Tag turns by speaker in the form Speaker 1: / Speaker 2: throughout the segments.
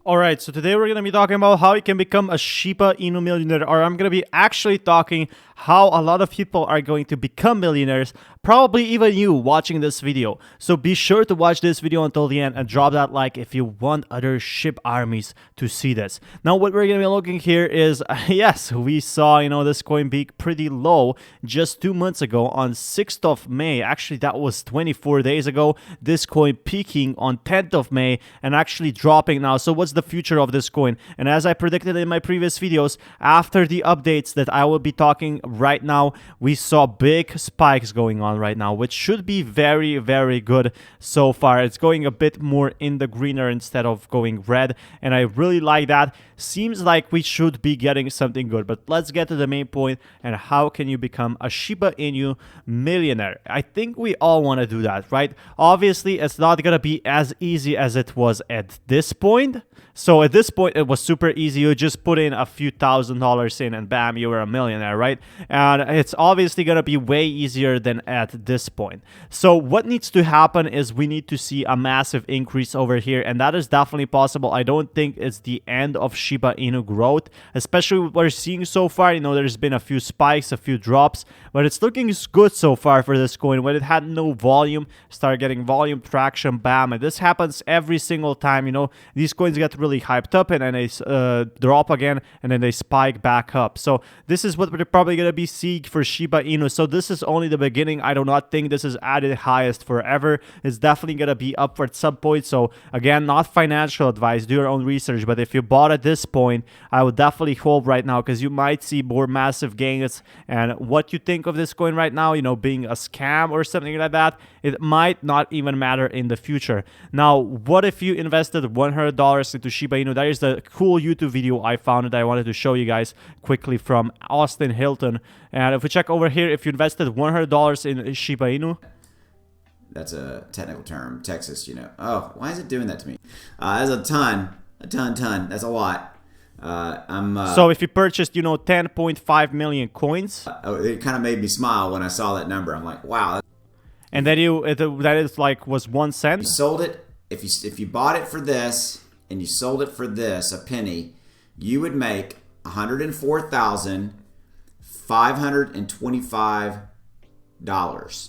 Speaker 1: Alright, so today we're going to be talking about how you can become a Shiba Inu millionaire, or I'm going to be actually talking how a lot of people are going to become millionaires, probably even you watching this video. So be sure to watch this video until the end and drop that like if you want other Shib armies to see this. Now what we're going to be looking here is, yes, we saw, this coin be pretty low just 2 months ago on 6th of May. Actually, that was 24 days ago. This coin peaking on 10th of May and actually dropping now. So what's the future of this coin? And as I predicted in my previous videos, after the updates that I will be talking right now, we saw big spikes going on right now, which should be very, very good so far. It's going a bit more in the greener instead of going red, and I really like that. Seems like we should be getting something good, but let's get to the main point and how can you become a Shiba Inu millionaire. I think we all want to do that, right? Obviously, it's not going to be as easy as it was at this point. So at this point, it was super easy. You just put in a few $1,000s in and bam, you were a millionaire, right? And it's obviously going to be way easier than at this point. So what needs to happen is we need to see a massive increase over here, and that is definitely possible. I don't think it's the end of Shiba Inu growth, especially what we're seeing so far. There's been a few spikes, a few drops, but it's looking good so far for this coin. When it had no volume, start getting volume traction, bam, and this happens every single time. These coins get really hyped up and then they drop again and then they spike back up. So this is what we're probably going to be seeing for Shiba Inu. So this is only the beginning. I do not think this is at its highest forever. It's definitely going to be up at some point. So again, not financial advice, do your own research, but if you bought at this point, I would definitely hold right now because you might see more massive gains. And what you think of this coin right now, being a scam or something like that, it might not even matter in the future. Now, what if you invested $100 into Shiba Inu? That is the cool YouTube video I found that I wanted to show you guys quickly from Austin Hilton. And if we check over here, if you invested $100 in Shiba Inu,
Speaker 2: that's a technical term, Texas, Oh, why is it doing that to me? That's a ton. That's a lot.
Speaker 1: So if you purchased, 10.5 million coins.
Speaker 2: It kind of made me smile when I saw that number. I'm like, wow.
Speaker 1: And then that is like was 1 cent.
Speaker 2: You sold it, if you bought it for this and you sold it for this, a penny, you would make $104,525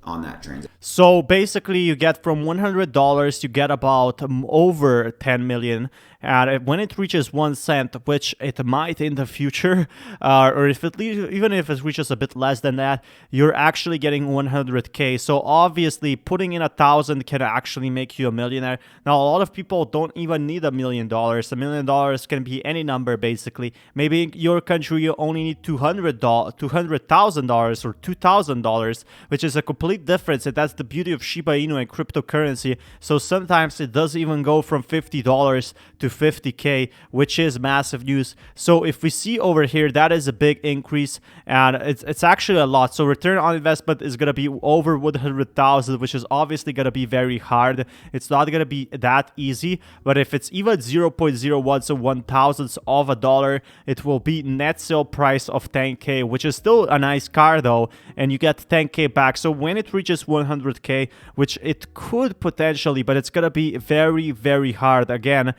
Speaker 2: on that transaction.
Speaker 1: So basically you get from $100 you get about over 10 million, and when it reaches 1 cent, which it might in the future, or if it even if it reaches a bit less than that, you're actually getting 100k. So obviously putting in 1,000 can actually make you a millionaire. Now a lot of people don't even need $1 million. $1 million can be any number basically. Maybe in your country you only need $200,000 or $2,000, which is a complete difference, and that's the beauty of Shiba Inu and cryptocurrency. So sometimes it does even go from $50 to 50k, which is massive news. So if we see over here, that is a big increase, and it's actually a lot. So return on investment is going to be over 100,000, which is obviously going to be very hard. It's not going to be that easy, but if it's even 0.01, so 1,000ths of a dollar, it will be net sale price of 10k, which is still a nice car though, and you get 10k back. So when it reaches 100k, which it could potentially, but it's gonna be very, very hard again,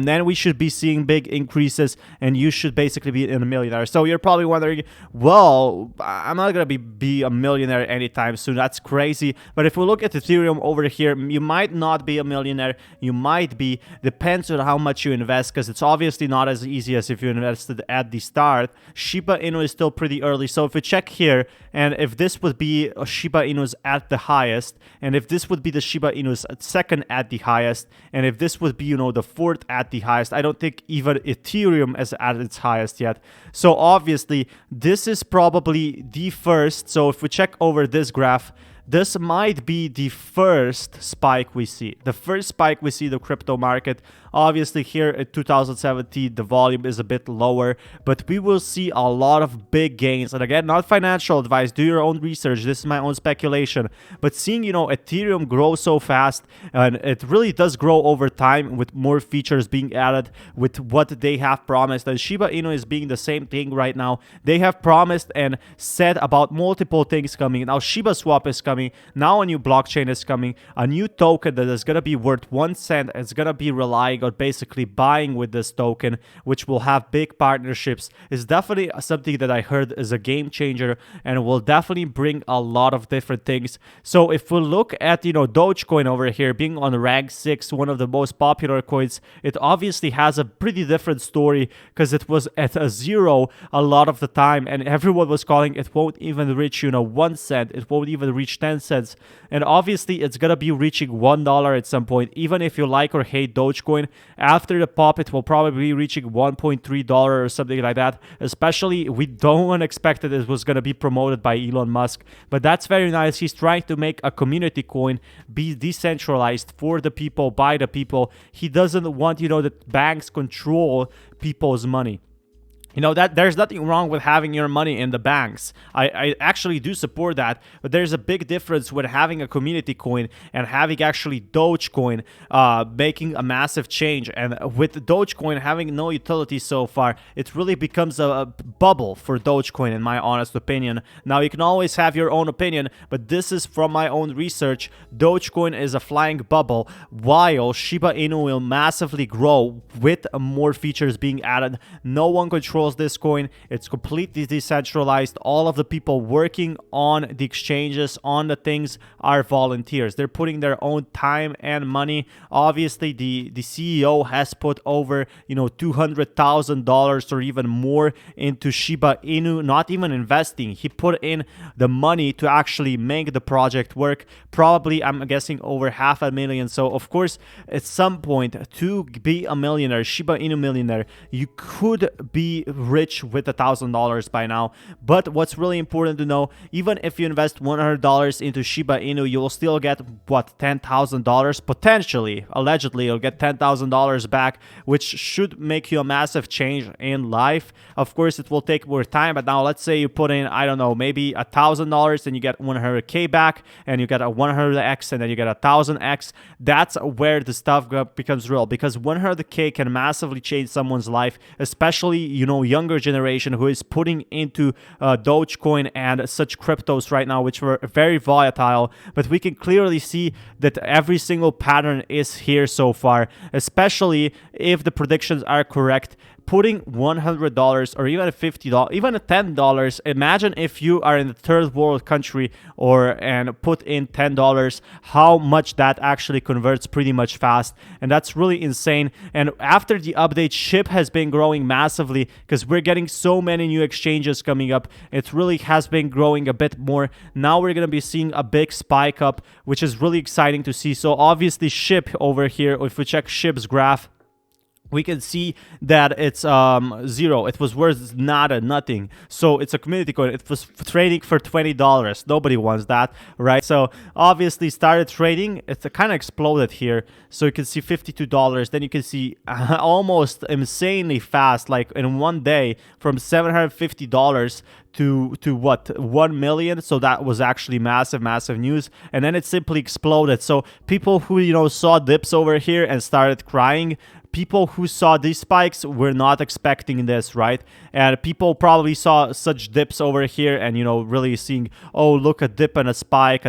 Speaker 1: then we should be seeing big increases and you should basically be in a millionaire. So you're probably wondering, well, I'm not gonna be a millionaire anytime soon. That's crazy. But if we look at Ethereum over here, you might not be a millionaire, you might be, depends on how much you invest, because it's obviously not as easy as if you invested at the start. Shiba Inu is still pretty early. So if we check here, and if this would be Shiba Inu's at the highest, and if this would be the Shiba Inu's second at the highest, and if this would be, the fourth at the highest, I don't think even Ethereum is at its highest yet. So obviously, this is probably the first. So if we check over this graph, this might be the first spike we see. The first spike we see the crypto market. Obviously here in 2017 the volume is a bit lower, but we will see a lot of big gains. And again, not financial advice, do your own research, this is my own speculation. But seeing, Ethereum grow so fast, and it really does grow over time with more features being added with what they have promised. And Shiba Inu is being the same thing right now. They have promised and said about multiple things coming. Now Shiba Swap is coming. coming. Now a new blockchain is coming, a new token that is going to be worth 1 cent. It's going to be relying on basically buying with this token, which will have big partnerships. Is definitely something that I heard is a game changer and will definitely bring a lot of different things. So if we look at, Dogecoin over here being on rank 6, one of the most popular coins, it obviously has a pretty different story because it was at a zero a lot of the time, and everyone was calling it won't even reach 1 cent, it won't even reach 10 cents, and obviously it's gonna be reaching $1 at some point. Even if you like or hate Dogecoin, after the pop it will probably be reaching $1.3 or something like that. Especially we don't expect that it was gonna be promoted by Elon Musk, but that's very nice. He's trying to make a community coin be decentralized for the people, by the people. He doesn't want that banks control people's money. That there's nothing wrong with having your money in the banks. I actually do support that, but there's a big difference with having a community coin and having actually Dogecoin making a massive change. And with Dogecoin having no utility so far, it really becomes a bubble for Dogecoin, in my honest opinion. Now, you can always have your own opinion, but this is from my own research. Dogecoin is a flying bubble, while Shiba Inu will massively grow with more features being added. No one controls this coin. It's completely decentralized. All of the people working on the exchanges, on the things, are volunteers. They're putting their own time and money. Obviously, the CEO has put over $200,000 or even more into Shiba Inu. Not even investing, he put in the money to actually make the project work. Probably, I'm guessing, over $500,000. So of course, at some point, to be a millionaire, Shiba Inu millionaire, you could be rich with $1,000 by now. But what's really important to know, even if you invest $100 into Shiba Inu, you will still get what, $10,000 potentially. Allegedly, you'll get $10,000 back, which should make you a massive change in life. Of course, it will take more time, but now let's say you put in, I don't know, maybe $1,000 and you get 100K back, and you get a 100x, and then you get a 1000x. That's where the stuff becomes real, because 100K can massively change someone's life, especially younger generation who is putting into Dogecoin and such cryptos right now, which were very volatile. But we can clearly see that every single pattern is here so far, especially if the predictions are correct. Putting $100 or even $50, even $10. Imagine if you are in the third world country and put in $10, how much that actually converts pretty much fast. And that's really insane. And after the update, Shib has been growing massively because we're getting so many new exchanges coming up. It really has been growing a bit more. Now we're going to be seeing a big spike up, which is really exciting to see. So obviously Shib over here, if we check Shib's graph, we can see that it's zero. It was worth nada, nothing. So it's a community coin. It was trading for $20. Nobody wants that, right? So obviously started trading. It's kind of exploded here. So you can see $52. Then you can see almost insanely fast, like in one day, from $750 to what, 1 million. So that was actually massive news. And then it simply exploded. So people who saw dips over here and started crying, people who saw these spikes were not expecting this, right? And people probably saw such dips over here and, really seeing, oh, look, a dip and a spike,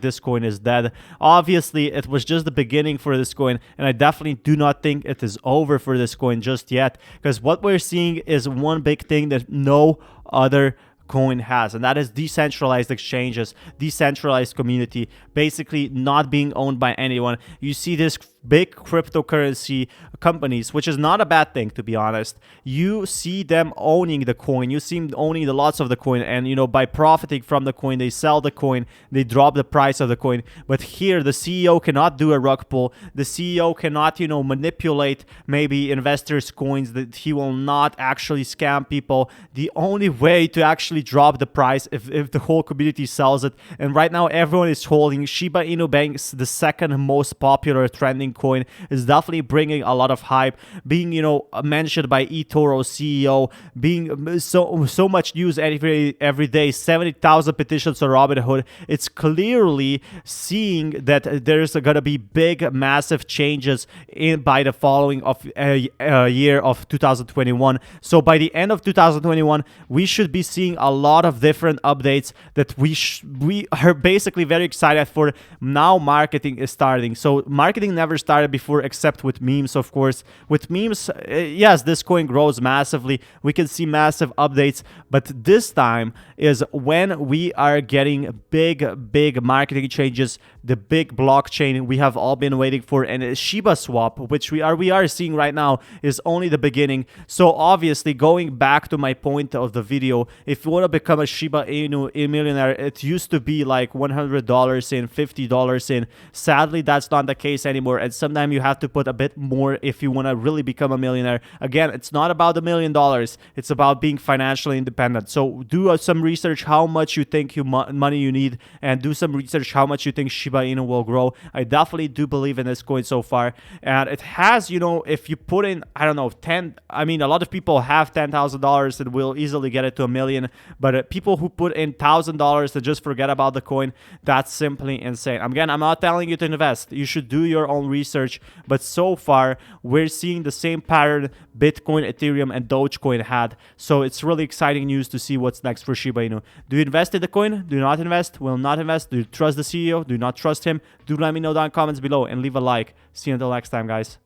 Speaker 1: this coin is dead. Obviously, it was just the beginning for this coin, and I definitely do not think it is over for this coin just yet, because what we're seeing is one big thing that no other coin has, and that is decentralized exchanges, decentralized community, basically not being owned by anyone. You see this big cryptocurrency companies, which is not a bad thing, to be honest. You see them owning the coin, you see them owning the lots of the coin, and by profiting from the coin, they sell the coin, they drop the price of the coin. But here the CEO cannot do a rug pull. The CEO cannot manipulate maybe investors' coins, that he will not actually scam people. The only way to actually drop the price if the whole community sells it. And right now everyone is holding Shiba Inu Bank's the second most popular trending coin is definitely bringing a lot of hype, being, you know, mentioned by eToro CEO, being so much news every day, 70,000 petitions on Robinhood. It's clearly seeing that there's gonna be big, massive changes in by the following of year of 2021. So by the end of 2021, we should be seeing a lot of different updates that we are basically very excited for. Now marketing is starting. So marketing never started before except with memes, of course. With memes, yes, this coin grows massively. We can see massive updates, but this time is when we are getting big marketing changes, the big blockchain we have all been waiting for, and Shiba swap, which we are seeing right now, is only the beginning. So obviously, going back to my point of the video, if you want to become a Shiba Inu millionaire, it used to be like $100 in, $50 in. Sadly, that's not the case anymore, and sometimes you have to put a bit more if you want to really become a millionaire. Again, it's not about the $1 million, it's about being financially independent. So do some research how much you think money you need, and do some research how much you think Shiba Inu will grow. I definitely do believe in this coin so far, and it has, you know, if you put in, I don't know, a lot of people have $10,000 and will easily get it to $1 million, but people who put in $1,000 to just forget about the coin, that's simply insane. Again, I'm not telling you to invest. You should do your own research, but so far we're seeing the same pattern Bitcoin, Ethereum, and Dogecoin had. So it's really exciting news to see what's next for Shiba Inu. Do you invest in the coin? Do you not invest? Will not invest? Do you trust the CEO? Do you not trust him? Do let me know down in the comments below and leave a like. See you until next time, guys.